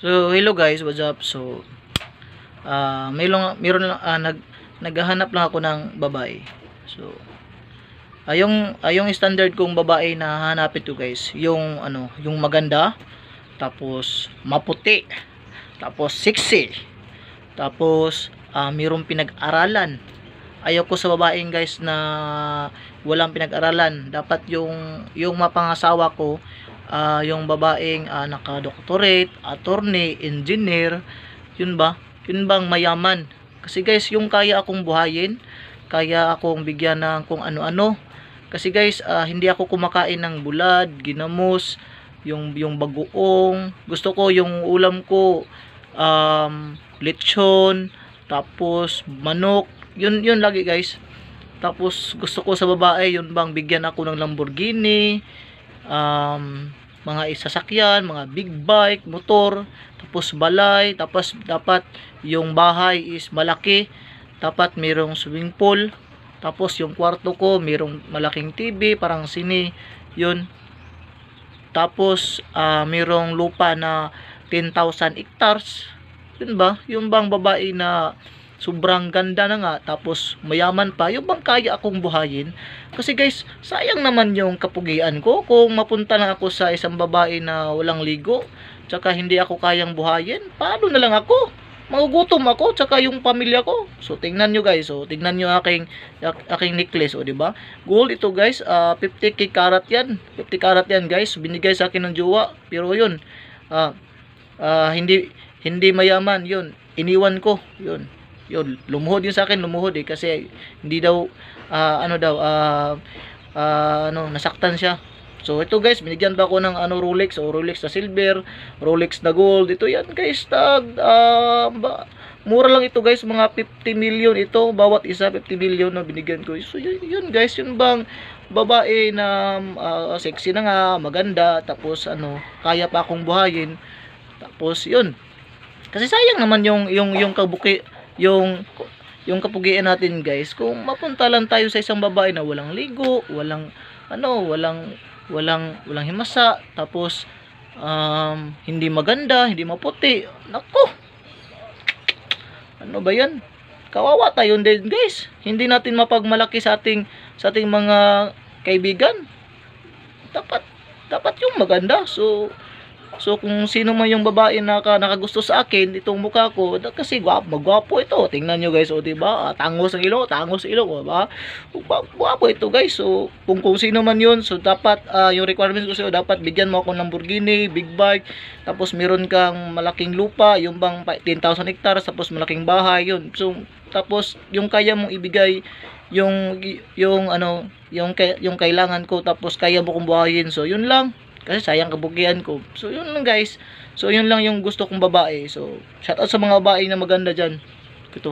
So, hello guys, what's up? So, meron lang, naghahanap lang ako ng babae. So, yung standard kong babae na hanapin to guys, yung yung maganda, tapos maputi, tapos sexy, tapos mayroong pinag-aralan. Ayoko sa babaeng guys na walang pinag-aralan. Dapat yung mapangasawa ko, yung babaeng naka-doctorate, attorney, engineer, yun ba? Yun bang mayaman? Kasi guys, yung kaya akong buhayin, kaya akong bigyan ng kung ano-ano. Kasi guys, hindi ako kumakain ng bulad, ginamos, yung bagoong. Gusto ko yung ulam ko, lechon, tapos manok. Yun lagi guys. Tapos gusto ko sa babae, yun bang bigyan ako ng Lamborghini, mga sasakyan, mga big bike, motor, tapos balay, tapos dapat yung bahay is malaki, dapat mayroong swimming pool, tapos yung kwarto ko mayroong malaking TV, parang sine, yun. Tapos mayroong lupa na 10,000 hectares. Yun ba? Yung bang babae na sobrang ganda na nga, tapos mayaman pa, yung bang kaya akong buhayin. Kasi guys, sayang naman yung kapugian ko kung mapunta na ako sa isang babae na walang ligo, tsaka hindi ako kayang buhayin. Paano na lang ako? Magugutom ako, tsaka yung pamilya ko. So tingnan nyo guys, so tingnan nyo aking necklace, o diba? Gold ito guys, 50k karat yan. 50 karat yan guys, binigay sa akin ng jowa. Pero yun, hindi mayaman, yun. Iniwan ko, yun. Lumuhod yun sa akin, lumuhod kasi hindi daw nasaktan siya. So ito guys, binigyan pa ako ng Rolex, Rolex na silver, Rolex na gold. Ito yan guys, mura lang ito guys, mga 50 million ito, bawat isa 50 million na binigyan ko. So yun guys, yun bang babae na sexy na nga, maganda, tapos kaya pa akong buhayin. Tapos yun. Kasi sayang naman yung kapugian natin guys, kung mapunta lang tayo sa isang babae na walang ligo, walang himasa, tapos hindi maganda, hindi maputi. Nako, ano ba yan? Kawawa tayo din guys, hindi natin mapagmalaki sa ating mga kaibigan. Dapat yung maganda. So kung sino man yung babae na nakagusto sa akin, itong mukha ko, kasi magwapo ito. Tingnan nyo guys, o diba? Tangos ang ilong, diba? Gwapo ito guys. So kung sino man yun, so dapat yung requirements ko sa'yo, dapat bigyan mo ako ng Lamborghini, big bike, tapos meron kang malaking lupa, yung bang 10,000 hectares, tapos malaking bahay, yun. So tapos yung kaya mong ibigay, yung kailangan ko, tapos kaya mo kong buhayin. So yun lang. Kasi sayang kabugian ko. So yun lang guys. So yun lang yung gusto kong babae. So shout out sa mga babae na maganda dyan. Ito.